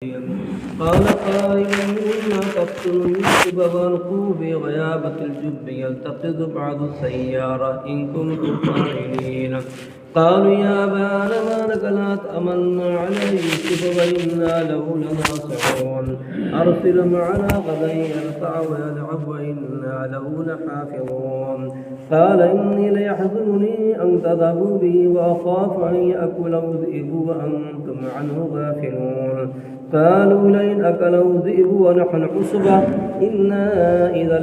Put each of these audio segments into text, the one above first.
قال قائل إما تقتلوا يوسف وألقوه في غيابة الجب يلتقط بعض السيارة إن كنتم فاعلين. قالوا يا أبانا ما لك لا تأمنا على يوسف وإنا له لناصحون أرسل معنا غدا يرتع ويلعب وإنا له لحافظون. قال إني ليحزنني أن تذهبوا به وأخاف أن يأكله الذئب وأنتم عنه غافلون. قالوا لئن أكله الذئب ونحن عصبة إنا إذا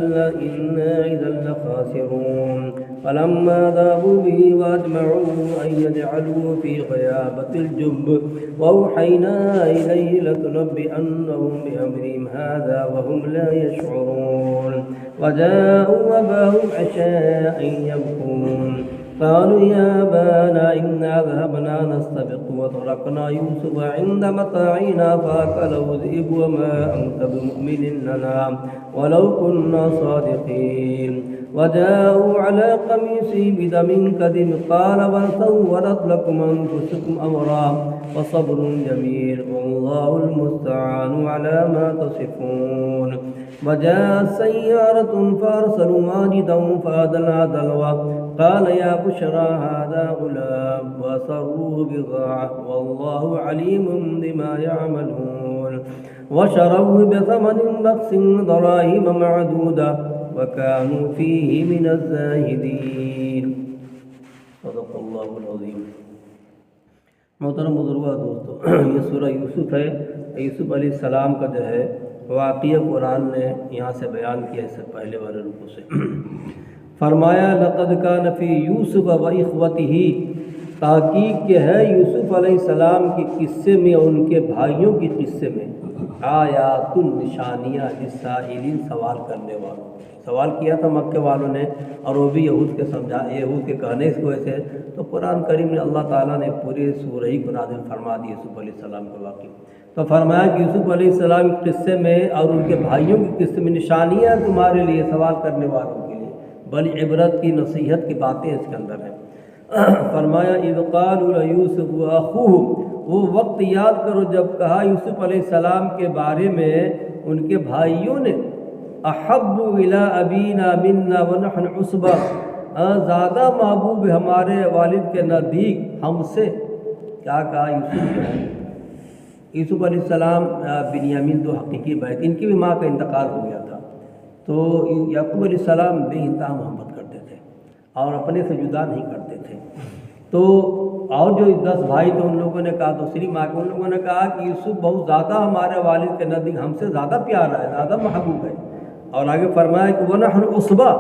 لخاسرون. فلما ذهبوا به وأجمعوا أن يجعلوه في غيابة الجب وأوحينا إليه لتنبئنهم بأمرهم هذا وهم لا يشعرون. وجاءوا أباهم عشاء يبكون. قالوا يا أبانا إنا ذهبنا نستبق وتركنا يوسف عند متاعنا فأكله الذئب وما أنت بمؤمن لنا ولو كنا صادقين. وجاءوا على قميصه بدم كذب قال بل سولت لكم أنفسكم أمرا فصبر جميل والله المستعان على ما تصفون. وجاءت سيارة فأرسلوا واجدا فأدلى دلوه قال يا بشرى هذا غلام وأسروه بضاعة والله عليم بما يعملون. وشروه بثمن بخس دراهم معدودة وكانوا فيه من الزاهدين. صدق اللہ العظیم. محترم بزرگوں دوستو، یہ سورہ یوسف ہے. یوسف علیہ السلام کا جو ہے واقعہ قرآن نے یہاں سے بیان کیا اس سے پہلے والے رکوع سے. فرمایا لقد کان فی یوسف و اخوتہ، تحقیق کہ ہے یوسف علیہ السلام کے قصے میں اور ان کے بھائیوں کے قصے میں آیات نشانیاں للسائلین، سوال کرنے والوں. سوال کیا تھا مکے والوں نے اور وہ بھی یہود کے کہنے کی وجہ سے. تو قرآن کریم نے اللہ تعالیٰ نے پورے سورہ ہی کو نازل فرما دی یوسف علیہ السلام کے واقعے. تو فرمایا کہ یوسف علیہ السلام کے قصے میں اور ان کے بھائیوں کے قصے میں نشانیاں تمہارے لیے، سوال کرنے والوں کے لیے بڑی عبرت کی، نصیحت کی باتیں اس کے اندر ہیں. فرمایا اذ قالوا لیوسف واخوہ، وہ وقت یاد کرو جب کہا یوسف علیہ السلام کے بارے میں ان کے بھائیوں نے احب الی ابینا منا ونحن عصبہ، زیادہ محبوب ہمارے والد کے نزدیک ہم سے. کیا کہا یوسف علیہ السلام بنیامین دو حقیقی بیت، ان کی بھی ماں کا انتقال ہو گیا تھا. تو یعقوب علیہ السلام بے انتہا محبت کرتے تھے اور اپنے سے جدا نہیں کرتے تھے. تو اور جو 10 بھائی تھے ان لوگوں نے کہا، دوسری ماں کے ان لوگوں نے کہا کہ یوسف بہت زیادہ ہمارے والد کے نزدیک ہم سے زیادہ پیارا ہے، زیادہ محبوب ہے. اور آگے فرمایا کہ وَنَحْنُ عُصْبَةٌ،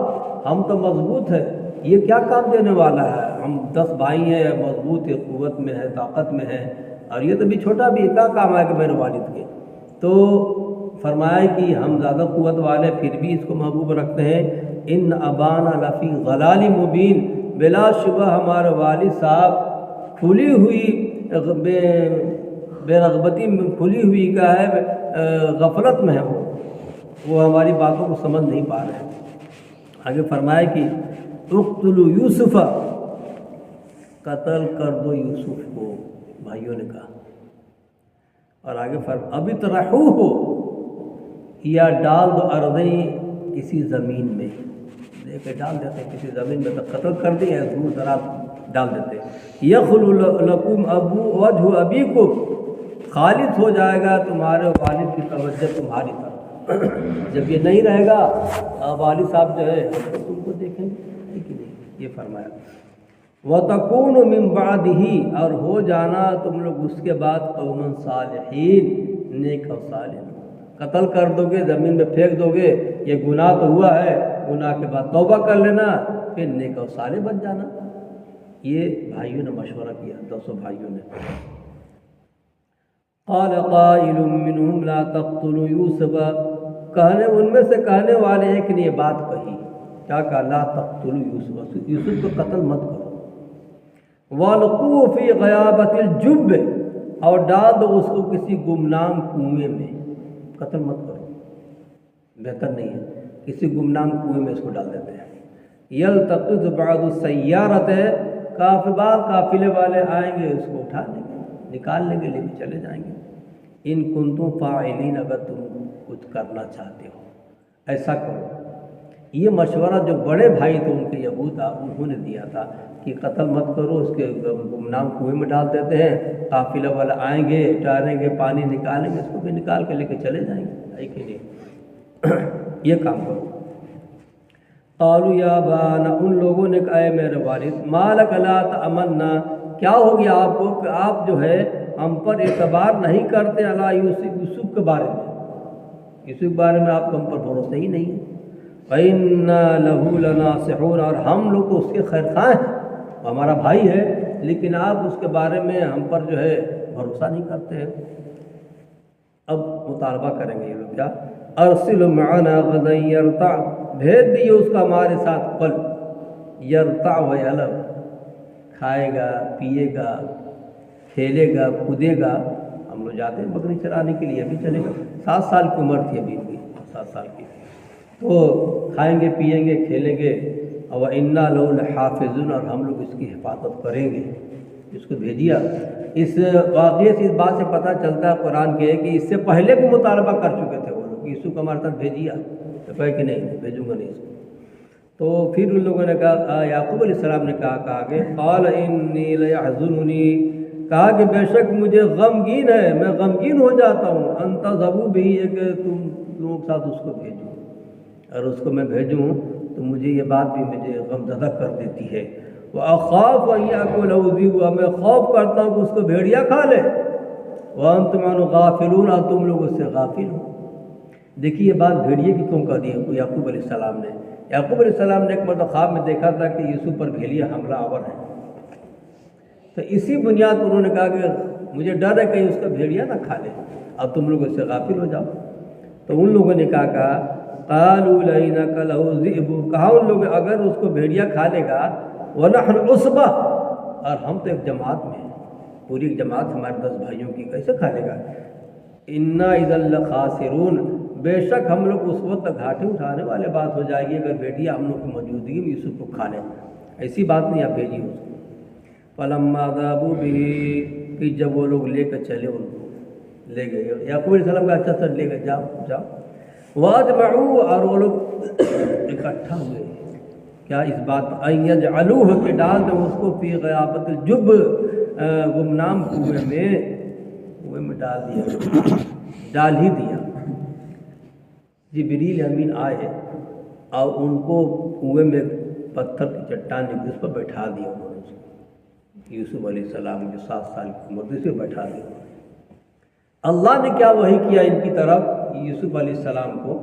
ہم تو مضبوط ہے. یہ کیا کام دینے والا ہے؟ ہم 10 بھائی ہیں، مضبوط ہے، قوت میں ہے، طاقت میں ہے، اور یہ تو بھی چھوٹا بھی ہے، کیا کام آئے کہ میرے والد کے. تو فرمایا کہ ہم زیادہ قوت والے پھر بھی اس کو محبوب رکھتے ہیں. ان ابانا لفی غلال مبین، بلا شبہ ہمارے والد صاحب کھلی ہوئی بے رغبتی میں، کھلی ہوئی کا ہے غفلت میں ہے، وہ ہماری باتوں کو سمجھ نہیں پا رہے ہیں. آگے فرمایا کہ اقتلوا یوسف، قتل کر دو یوسف کو، بھائیوں نے کہا. اور آگے ابھی طرحوہ ہو، یا ڈال دو ارضیں، کسی زمین میں. لے کے ڈال دیتے کسی زمین میں، تو قتل کر دیا دور دراز ڈال دیتے. یخل لکم ابو وجہ ابیکم، خالص ہو جائے گا تمہارے والد کی توجہ تمہاری طرف. جب یہ نہیں رہے گا والد صاحب جو ہے تم کو دیکھیں گے کہ نہیں. یہ فرمایا وَتَكُونُ مِن بَعْدِهِ، اور ہو جانا تم لوگ اس کے بعد قوما صالحین، نیک اور صالح. قتل کر دو گے، زمین میں پھینک دو گے، یہ گناہ تو ہوا ہے، گناہ کے بعد توبہ کر لینا، پھر نیک اور صالح بن جانا. یہ بھائیوں نے مشورہ کیا، 200 بھائیوں نے. قال قائل منهم لا تقتلوا یوسف، ان میں سے کہنے والے ایک نے یہ بات کہی. کیا کہا؟ لا تقتلوا یوسف، یوسف کو قتل مت کرو. وَالْقُوهُ فِي غَيَابَةِ الْجُبِّ، اور ڈال دو اس کو کسی گمنام کنویں میں. قتل مت کرو، بہتر نہیں ہے، کسی گمنام کنویں میں اس کو ڈال دیتے ہیں. یلتقط بعض السیارۃ، قافلے والے آئیں گے، اس کو اٹھا لیں گے، نکال لیں گے، لے کے چلے جائیں گے. ان کنتم فاعلین، اگر تم کچھ کرنا چاہتے ہو ایسا کرو۔ یہ مشورہ جو بڑے بھائی تھے ان کے یہود انہوں نے دیا تھا کہ قتل مت کرو، اس کے گمنام کنویں میں ڈال دیتے ہیں، قافلہ والا آئیں گے، ٹاریں گے، پانی نکالیں گے، اس کو بھی نکال کے لے کے چلے جائیں گے، ہے کہ نہیں؟ یہ کام کرو۔ قالوا یا ابانا، ان لوگوں نے کہا اے میرے والد، ما لک لا تأمنا، کیا ہو گیا آپ کو کہ آپ جو ہے ہم پر اعتبار نہیں کرتے، علی یوسف کے بارے میں، یوسف کے بارے میں آپ کو ہم پر بھروسہ ہی نہیں ہے۔ وَإِنَّا لَهُ لَنَاصِحُونَ، اور ہم لوگ تو اس کے خیر خواہ ہیں، وہ ہمارا بھائی ہے، لیکن آپ اس کے بارے میں ہم پر جو ہے بھروسہ نہیں کرتے ہیں۔ اب مطالبہ کریں گے یہ لوگ کیا، ارسل معنا غدا یرتع، بھیج دیے اس کا ہمارے ساتھ کل، یرتع ویلعب، کھائے گا، پیے گا، کھیلے گا، کودے گا۔ ہم لوگ جاتے ہیں بکری چرانے کے لیے، ابھی چلے گا، 7 سال کی عمر تھی ابھی ان کی، 7 سال کی، تو کھائیں گے، پیئیں گے، کھیلیں گے۔ وَإِنَّا لَهُ لَحَافِظُونَ، اور ہم لوگ اس کی حفاظت کریں گے، اس کو بھیجیا۔ اس واقعے سے اس بات سے پتہ چلتا ہے قرآن کے کہ اس سے پہلے بھی مطالبہ کر چکے تھے وہ لوگ کہ یوسف کو ہمارے ساتھ بھیجیا، تو کہے کہ نہیں بھیجوں گا نہیں اس کو۔ تو پھر ان لوگوں نے کہا، یعقوب علیہ السلام نے کہا کہ قال انی لیحزننی، کہا کہ بے شک مجھے غمگین ہے، میں غمگین ہو جاتا ہوں، ان تذهبوا به، یہ کہ تم لوگوں کے ساتھ اس کو بھیجو، اور اس کو میں بھیجوں تو مجھے یہ بات بھی مجھے غمزدہ کر دیتی ہے۔ وَأَخَافُ أَن يَأْكُلَهُ الذِّئْبُ، میں خوف کرتا ہوں کہ اس کو بھیڑیا کھا لے۔ وَأَنْتُمْ عَنْهُ غَافِلُونَ، اور تم لوگ اس سے غافل ہو۔ دیکھیے یہ بات بھیڑیے کی کیوں کہہ دی یعقوب علیہ السلام نے۔ یعقوب علیہ السلام نے ایک مرتبہ خواب میں دیکھا تھا کہ یوسف پر بھیڑیا حملہ آور ہے، تو اسی بنیاد پر انہوں نے کہا کہ مجھے ڈر ہے کہیں اس کا بھیڑیا نہ کھا لے، اب تم لوگ اس سے غافل ہو جاؤ۔ تو ان لوگوں نے کہا قالوا لئنک لہ ذئب، کہا ان لوگ اگر اس کو بھیڑیا کھا لے گا، ونحن عصبہ، اور ہم تو ایک جماعت میں ہیں، پوری ایک جماعت ہمارے 10 بھائیوں کی، کیسے کھا لے گا؟ انا اذا لخاسرون، بے شک ہم لوگ اس وقت گھاٹے اٹھانے والے بات ہو جائے گی اگر بھیڑیا ہم لوگ کی موجودگی میں یوسف کو کھا لے، ایسی بات نہیں آپ بھیجیے اس کو۔ فلما ذهبوا به، کہ جب وہ لوگ لے کر چلے ان کو، لے گئے، یعقوب علیہ السلام کا اچھا سر لے گئے، جاؤ جاؤ۔ واجمعوا، اور وہ لوگ اکٹھا ہوئے کیا اس بات ان یجعلوہ، کہ ڈال دیں اس کو، فی غیابت الجب، گمنام کنویں میں ڈال دیا، ڈال ہی دیا۔ جبریل امین آئے اور ان کو کنویں میں پتھر کی چٹان نکلی، اس پر بیٹھا دیا انہوں نے اس کو، یوسف علیہ السلام جو 7 سال کی عمر تھی، اسے بیٹھا دیا۔ اللہ نے کیا وحی کیا ان کی طرف، یوسف علیہ السلام کو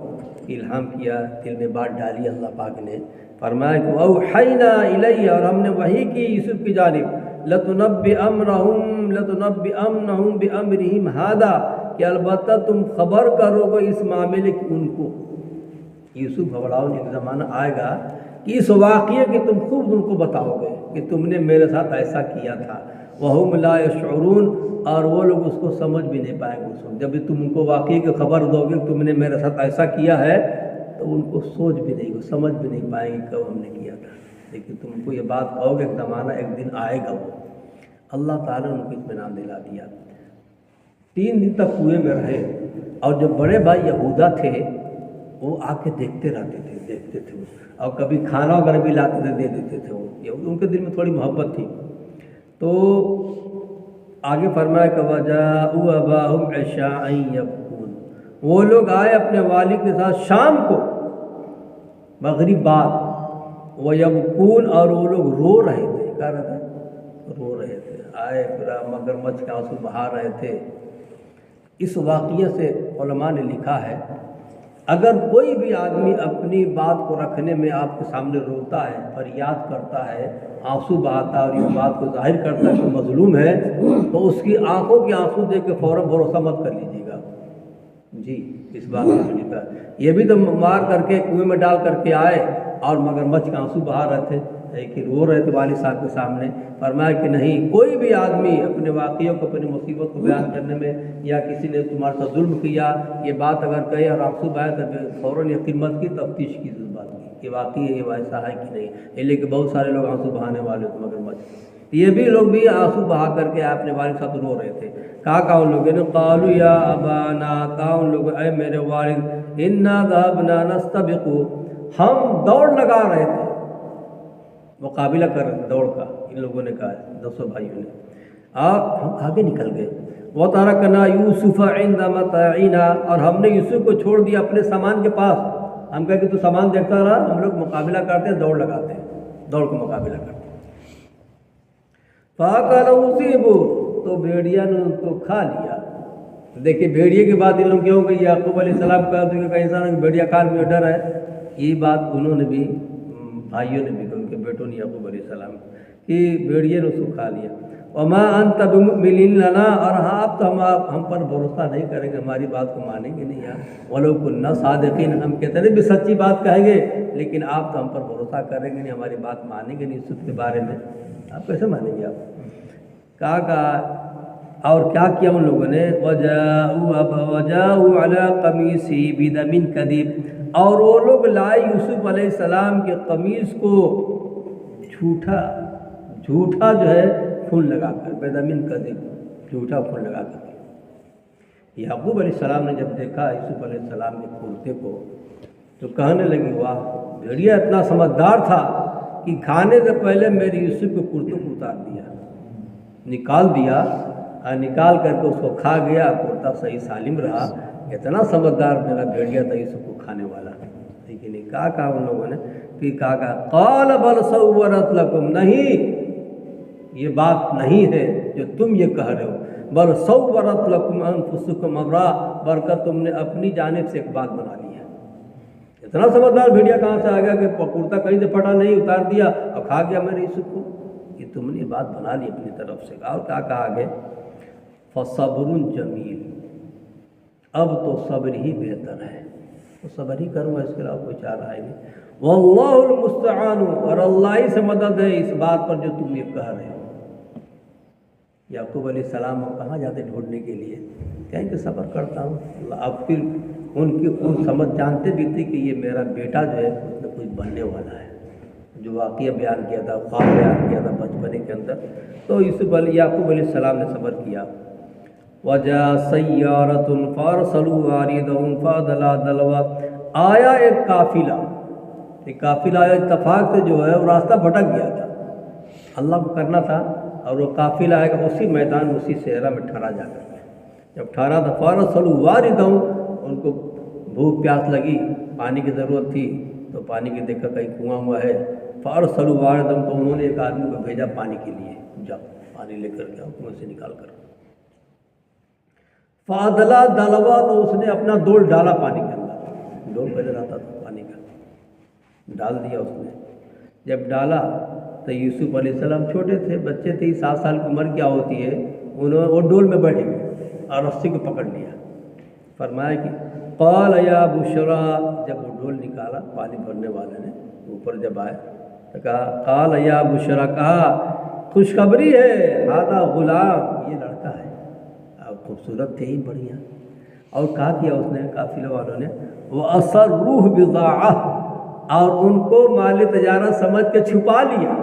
الہام کیا، دل میں بات ڈالی اللہ پاک نے، فرمایا کہ اوحینا الی، اور ہم نے وحی کی یوسف کی جانب، لتنبئنہم بامرہم ھذا، کہ البتہ تم خبر کرو گے اس معاملے کی ان کو، یوسف گھبراؤ، ایک زمانہ آئے گا کہ اس واقعے کی تم خوب ان کو بتاؤ گے کہ تم نے میرے ساتھ ایسا کیا تھا، وہم لا یشعرون، اور وہ لوگ اس کو سمجھ بھی نہیں پائیں گے اس وقت، جب بھی تم ان کو واقعی کی خبر دو گے کہ تم نے میرے ساتھ ایسا کیا ہے، تو ان کو سوچ بھی نہیں، سمجھ بھی نہیں پائیں گے کہ ہم نے کیا تھا، لیکن تم کو یہ بات کہو گے، ایک زمانہ ایک دن آئے گا وہ۔ اللہ تعالیٰ نے ان کو اطمینان دلا دیا۔ 3 دن تک کنویں میں رہے، اور جو بڑے بھائی یہودا تھے وہ آ کے دیکھتے رہتے تھے، اور کبھی کھانا وغیرہ بھی لاتے تھے، دے دیتے تھے، وہ ان کے دل میں تھوڑی محبت تھی۔ تو آگے فرمایا کہ وَجَاءُوا أَبَاهُمْ عِشَاءً يَبْكُونَ، وہ لوگ آئے اپنے والد کے ساتھ شام کو، مغرب بعد، وَيَبْكُونَ، اور وہ لوگ رو رہے تھے، کیا رہتا ہے، رو رہے تھے، آئے پورا مگرمچھ کے آنسو بہا رہے تھے۔ اس واقعے سے علماء نے لکھا ہے اگر کوئی بھی آدمی اپنی بات کو رکھنے میں آپ کے سامنے روتا ہے، فریاد کرتا ہے، آنسو بہاتا ہے اور یہ بات کو ظاہر کرتا ہے کہ مظلوم ہے، تو اس کی آنکھوں کے آنسو دیکھ کے فوراً بھروسہ مت کر لیجیے گا، جی اس بات کو سمجھتا ہے۔ یہ بھی تو مار کر کے کنویں میں ڈال کر کے آئے اور مگرمچھ کے آنسو بہا رہے تھے، کہ رو رہے تھے والد صاحب کے سامنے۔ فرمایا کہ نہیں، کوئی بھی آدمی اپنے واقعوں کو، اپنی مصیبت کو بیان کرنے میں، یا کسی نے تمہارے ساتھ ظلم کیا، یہ بات اگر کہے اور آنسو بہائے تو فوراً یقین مت کی، تفتیش کی اس بات کی کہ واقعی یہ ایسا ہے کہ نہیں، لیکن بہت سارے لوگ آنسو بہانے والے مگرمچھ، یہ بھی لوگ بھی آنسو بہا کر کے اپنے والد صاحب رو رہے تھے. کہا ان لوگوں نے قالوا یا ابانا، کہا ان لوگوں اے میرے والد، انا ذهبنا نستبق، ہم دوڑ لگا رہے تھے، مقابلہ کر رہے تھے دوڑ کا. ان لوگوں نے کہا دوستوں بھائیوں نے، ہم آگے نکل گئے. وَتَرَكْنَا يُوسُفَ عِنْدَ مَتَاعِنَا، اور ہم نے یوسف کو چھوڑ دیا اپنے سامان کے پاس. ہم کہا کہ تو سامان دیکھتا رہا، ہم لوگ مقابلہ کرتے ہیں، دوڑ لگاتے ہیں، دوڑ کو مقابلہ کرتے ہیں. فَأَكَلَهُ الذِّئْبُ، تو بھیڑیا نے ان کو کھا لیا. دیکھیے بھیڑیے کی بات ان لوگ کیوں کہ یعقوب علیہ السلام کا تو کہ انسان بھیڑیا کھا میں ڈر ہے. یہ بات انہوں نے بھی بھائیوں نے بھی ان کے بیٹوں نے یعقوب علیہ السلام کہ بھیڑیے نے اس کو کھا لیا. وما انت بمؤمن لنا، اور آپ تو ہم پر بھروسہ نہیں کریں گے، ہماری بات کو مانیں گے نہیں یار. ولو كنا صادقین، ہم کہتے ہیں بھی سچی بات کہیں گے لیکن آپ تو ہم پر بھروسہ کریں گے نہیں، ہماری بات مانیں گے نہیں یوسف کے بارے میں. آپ کیسے مانیں گے؟ آپ کہا اور کیا کیا ان لوگوں نے، وَجَاءُوا عَلَىٰ قَمِيصِهِ بِدَمٍ كَذِبٍ، اور وہ لوگ لائے یوسف علیہ السلام کے قمیص کو جھوٹا جو ہے خون لگا کر، بدمن کذب، جھوٹا خون لگا کر. یعقوب علیہ السلام نے جب دیکھا یوسف علیہ السلام کے کرتے کو تو کہنے لگی واہ، بھیڑیا اتنا سمجھدار تھا کہ کھانے سے پہلے میرے یوسف کے کرتے کو اتار دیا، نکال دیا، اور نکال کر کے اس کو کھا گیا، کرتا صحیح سالم رہا. اتنا سمجھدار میرا بھیڑیا تھا یوسف کو کھانے والا. لیکن کہا ان لوگوں نے پھر کہا قال بل صورت لکم، نہیں یہ بات نہیں ہے جو تم یہ کہہ رہے ہو، بل صورت لکم انفسکم امرا، برکت تم نے اپنی جانب سے ایک بات بنا لی ہے. اتنا سمجھدار بھیڑیا کہاں سے آ گیا کہ کرتا کہیں سے پھٹا نہیں، اتار دیا اور کھا گیا میرے یوسف کو. یہ تم نے بات بنا لی اپنی طرف سے. اور کیا کہا آگے، فصبر جمیل، اب تو صبر ہی بہتر ہے، تو صبر ہی کروں گا، اس کے علاوہ کوئی چارہ ہے نہیں. واللہ المستعان، اور اللہ ہی سے مدد ہے اس بات پر جو تم یہ کہہ رہے ہو. یعقوب علیہ السلام کہاں جاتے ڈھونڈنے کے لیے، کہیں کہ صبر کرتا ہوں. اب پھر ان کی سمجھ جانتے بھی تھے کہ یہ میرا بیٹا جو ہے اس میں کچھ بننے والا ہے، جو واقعہ بیان کیا تھا، خواب بیان کیا تھا بچپنے کے اندر. تو یعقوب علیہ السلام نے صبر کیا. وَجَاءَ سَيَّارَةٌ فَأَرْسَلُوا وَارِدَهُمْ فَأَدْلَىٰ دَلْوَىٰ، آیا ایک قافلہ، ایک قافلہ آیا، اتفاق سے جو ہے وہ راستہ بھٹک گیا تھا، اللہ کو کرنا تھا، اور وہ قافلہ آئے گا اسی میدان اسی صحرا میں ٹھہرا جا کر کے. جب ٹھہرا تو فَأَرْسَلُوا وَارِدَهُمْ، ان کو بھوک پیاس لگی، پانی کی ضرورت تھی تو پانی کی دیکھا کہیں کنواں ہوا ہے. فَأَرْسَلُوا وَارِدَهُمْ، تو انہوں نے ایک آدمی کو بھیجا پانی کے لیے، جاؤ پانی لے کر کے آؤ کنویں سے نکال کر. فَأَدْلَىٰ دَلْوَىٰ، تو اس نے اپنا ڈول ڈالا پانی کے اندر، ڈول پہلے رہتا تھا پانی کا، ڈال دیا اس نے. جب ڈالا تو یوسف علیہ السلام چھوٹے تھے، بچے تھے، 7 سال کی عمر کیا ہوتی ہے، انہوں وہ ڈول میں بیٹھ گئے اور رسی کو پکڑ لیا. فرمایا کہ قال یا بشرا، جب وہ ڈول نکالا پانی بھرنے والے نے اوپر جب آئے تو کہا قال یا بشرا، کہا خوشخبری ہے، ھذا غلام، یہ لڑکا ہے، خوبصورت تھے ہی بڑھیا. اور کہا کیا اس نے قافلہ والوں نے، وَأَسَرُّوهُ بِضَاعَةً، اور ان کو مال تجارت سمجھ کے چھپا لیا،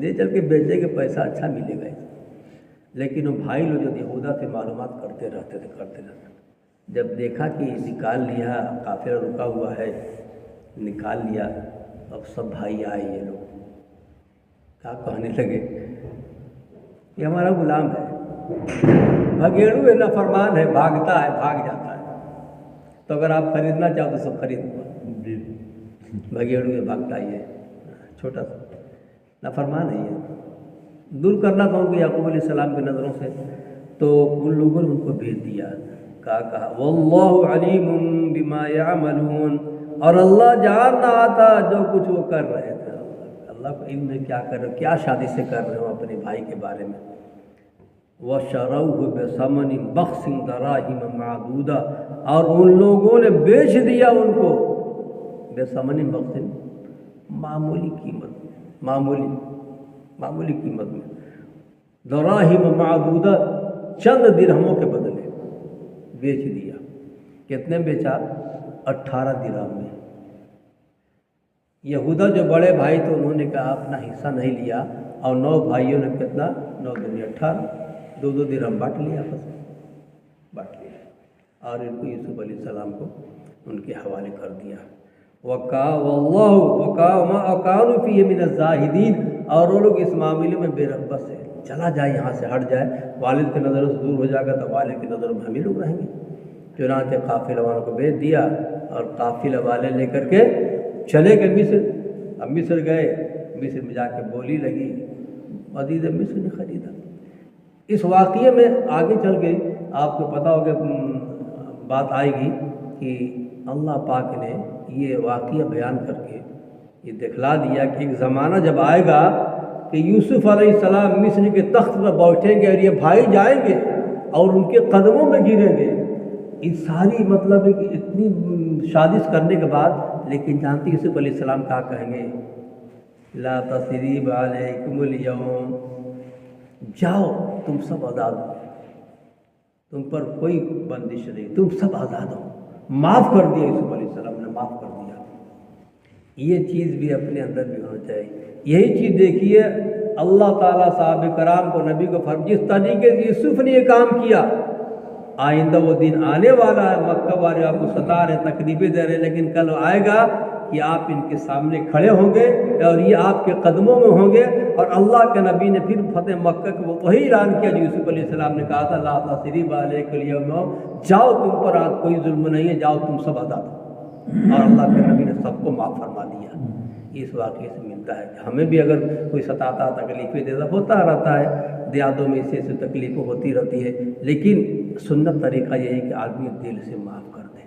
لے چل کے بیچے کے پیسہ اچھا ملے گا. لیکن وہ بھائی لوگ جو یہودا سے معلومات کرتے رہتے تھے. جب دیکھا کہ نکال لیا، قافلہ رکا ہوا ہے، نکال لیا، اب سب بھائی آئے، یہ لوگ کیا کہنے لگے، یہ ہمارا غلام ہے، بھگیڑو ہے، نافرمان ہے، بھاگتا ہے، بھاگ جاتا ہے، تو اگر آپ خریدنا چاہو تو سب خرید لو. بھگیڑو ہے، بھاگتا ہی ہے، چھوٹا سا نافرمان ہے. یہ دور کرنا تھا ان کو یعقوب علیہ السلام کی نظروں سے. تو ان لوگوں نے ان کو بھیج دیا. کہا واللہ علیم بما یعملون، اور اللہ جان رہا تھا جو کچھ وہ کر رہے تھے. اللہ کو علم ہے کیا کر رہے ہو، کیا شادی سے کر رہے ہو اپنے بھائی کے بارے میں. وَشَرَوْهُ بِثَمَنٍ بَخْسٍ دَرَاهِمَ مَعْدُودَةٍ، اور ان لوگوں نے بیچ دیا ان کو بِثَمَنٍ بَخْسٍ، معمولی قیمت میں، دراہم معدودہ، چند درہموں کے بدلے بیچ دیا. کتنے بیچا؟ 18 درہم میں. یہودا جو بڑے بھائی تھے انہوں نے کہا اپنا حصہ نہیں لیا، اور 9 بھائیوں نے کتنا 9 دن 18 2 درہم بانٹ لیا، آپس میں بانٹ لیا، اور ان کو یوسف علیہ السلام کو ان کے حوالے کر دیا۔ وَكَانُوا فِيهِ مِنَ الزَّاهِدِينَ، اور وہ لوگ اس معاملے میں بے رغبت سے چلا جائے، یہاں سے ہٹ جائے، والد کی نظروں سے دور ہو جائے گا تو والد کی نظروں میں ہم ہی لوگ رہیں گے۔ چنانچہ قافلہ والوں کو بھیج دیا اور قافلہ والے لے کر کے چلے گئے مصر۔ اب مصر گئے، مصر میں جا کے بولی لگی، عزیز مصر نے خریدا۔ اس واقعے میں آگے چل کے آپ کو پتہ ہوگا بات آئے گی کہ اللہ پاک نے یہ واقعہ بیان کر کے یہ دکھلا دیا کہ ایک زمانہ جب آئے گا کہ یوسف علیہ السلام مصر کے تخت پر بیٹھیں گے اور یہ بھائی جائیں گے اور ان کے قدموں میں گریں گے۔ یہ ساری مطلب ہے کہ اتنی سازش کرنے کے بعد، لیکن جانتی یوسف علیہ السلام کیا کہیں گے؟ لا تثریب علیکم اليوم، جاؤ تم سب آزاد ہو، تم پر کوئی بندش نہیں، تم سب آزاد ہو۔ معاف کر دیا یوسف علیہ السلام نے، معاف کر دیا۔ یہ چیز بھی اپنے اندر بھی ہونا چاہیے۔ یہی چیز دیکھیے اللہ تعالیٰ صحابہ کرام کو، نبی کو جس طریقے سے یوسف نے یہ کام کیا، آئندہ وہ دن آنے والا ہے، مکہ والے آپ کو ستا رہے، تکلیفیں دے رہے، لیکن کل آئے گا کہ آپ ان کے سامنے کھڑے ہوں گے اور یہ آپ کے قدموں میں ہوں گے۔ اور اللہ کے نبی نے پھر فتح مکہ کو وہی اعلان کیا جو یوسف علیہ السلام نے کہا تھا، لا تثریب علیکم اليوم، جاؤ تم پر آج کوئی ظلم نہیں ہے، جاؤ تم سب آزاد ہو۔ اور اللہ کے نبی نے سب کو معاف فرما دیا۔ اس واقعے سے ملتا ہے کہ ہمیں بھی اگر کوئی ستاتا، تکلیفیں دیتا، ہوتا رہتا ہے، دیہاتوں میں اسے تکلیفیں ہوتی رہتی ہے، لیکن سنت طریقہ یہ ہے کہ آدمی دل سے معاف کر دے،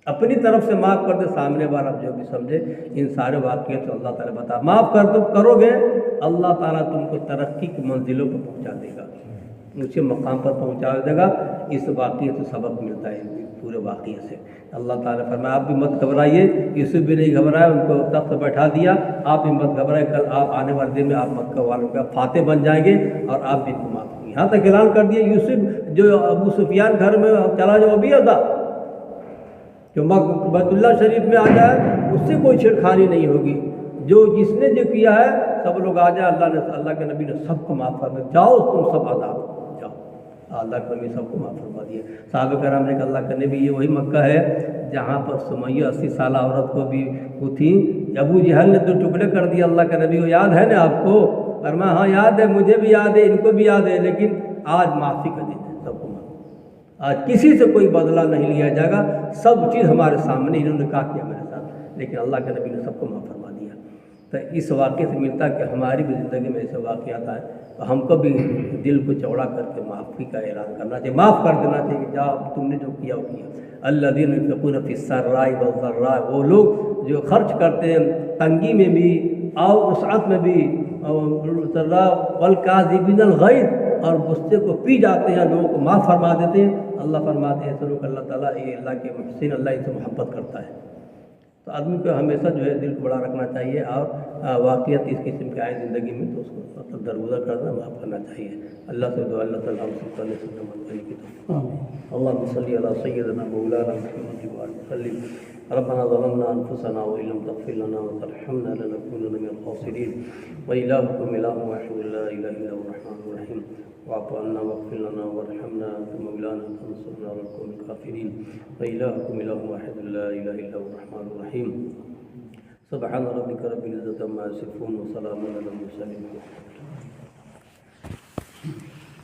اپنی طرف سے معاف کر دے، سامنے والا جو بھی سمجھے۔ ان سارے واقعات سے اللہ تعالیٰ بتا، معاف کر دو، کرو گے اللہ تعالیٰ تم کو ترقی کی منزلوں پر پہنچا دے گا، اونچے مقام پر پہنچا دے گا۔ اس واقعے سے سبق ملتا ہے، پورے واقعے سے اللہ تعالیٰ فرمایا آپ بھی مت گھبرائیے، یوسف بھی نہیں گھبرایا، ان کو تخت پر بیٹھا دیا، آپ بھی مت گھبرائے، کل آپ آنے والے دن میں آپ مکہ والوں کا فاتح بن جائیں گے اور آپ بھی ان کو معاف کریں گے۔ یہاں تک اعلان کر دیا یوسف جو ابو سفیان گھر میں چلا جو وہ بھی تھا، جو بیت اللہ شریف میں آ جائے اس سے کوئی چھیڑخانی نہیں ہوگی، جو جس نے جو کیا ہے سب لوگ آ جائے، اللہ کے نبی نے سب کو معاف فرما، جاؤ تم سب آزاد جاؤ، اللہ کے نبی سب کو معاف فرما دیا۔ صحابہ کرام نے کہا اللہ کا نبی یہ وہی مکہ ہے جہاں پر سمیہ 80 سالہ عورت کو بھی وہ تھی، ابو جہل نے 2 ٹکڑے کر دیا، اللہ کے نبی کو یاد ہے نا آپ کو؟ فرمایا ہاں یاد ہے، مجھے بھی یاد ہے، ان کو بھی یاد ہے، لیکن آج معافی کا دن ہے، سب کو معاف، آج کسی سے کوئی بدلہ نہیں لیا جائے گا، سب چیز ہمارے سامنے، انہوں نے کہا کیا میرے ساتھ، لیکن اللہ کے نبی نے سب کو معاف فرما دیا۔ تو اس واقعے سے ملتا ہے کہ ہماری بھی زندگی میں ایسے واقعات آئے تو ہم کو بھی دل کو چوڑا کر کے معافی کا اعلان کرنا چاہیے، معاف کر دینا چاہیے کہ جاؤ تم نے جو کیا وہ کیا۔ الذین ينفقون فی السراء والضراء، وہ لوگ جو خرچ کرتے ہیں تنگی میں بھی اور وسعت میں بھی، والکاظمین الغیظ، اور غصے کو پی جاتے ہیں، لوگوں کو معاف فرما دیتے ہیں۔ اللہ فرماتے ہیں سلوک اللہ تعالیٰ، یہ اللہ کے محسن، اللہ ان سے محبت کرتا ہے۔ تو آدمی کو ہمیشہ جو ہے دل کو بڑا رکھنا چاہیے، اور واقعات اس قسم کے آئے زندگی میں تو اس کو مطلب درگزر کرنا، معاف کرنا چاہیے۔ اللہ سے دعا اللہ تعالیٰ ہم سب کو کرنے کی توفیق۔ اللہم صلی علی سیدنا مولانا محمد وسلم۔ ربنا ظلمنا انفسنا وان لم تغفر لنا وترحمنا لنكونن من الخاسرين والهكم اله واحد لا اله الا هو الرحمن الرحيم واعف عنا واغفر لنا وارحمنا انت مولانا فانصرنا على القوم الكافرين والهكم اله واحد لا اله الا هو الرحمن الرحيم سبحان ربك رب العزة عما يصفون وسلام على المرسلين۔